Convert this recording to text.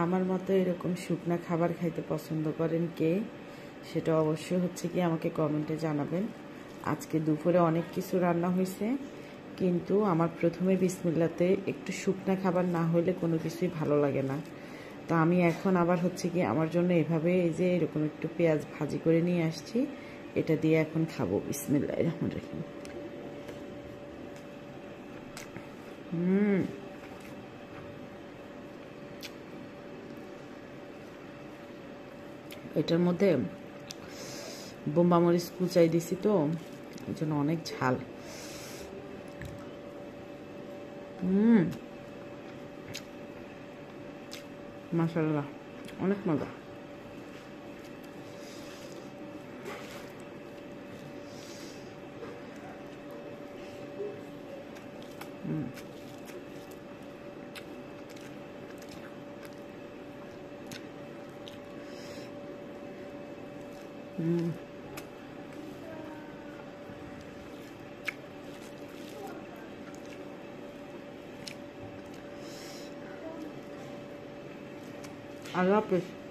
আমার মতো এরকম শুকনা খাবার খাইতে পছন্দ করেন কে, সেটা অবশ্যই হচ্ছে কি আমাকে কমেন্টে জানাবেন। আজকে দুপুরে অনেক কিছু রান্না হয়েছে, কিন্তু আমার প্রথমে বিসমিল্লাতে একটু শুকনা খাবার না হলে কোনো কিছুই ভালো লাগে না। তো আমি এখন আবার হচ্ছে কি আমার জন্য এভাবে এই যে এরকম একটু পেঁয়াজ ভাজি করে নিয়ে আসছি, এটা দিয়ে এখন খাবো। বিসমিল্লাহির রহমানির রহিম। এটার মধ্যে বোম্বা মরিচ কুচাই দিছি, তো এই জন্য অনেক ঝাল। মাশাআল্লাহ, অনেক মজা। আল্লাহ হাফেজ।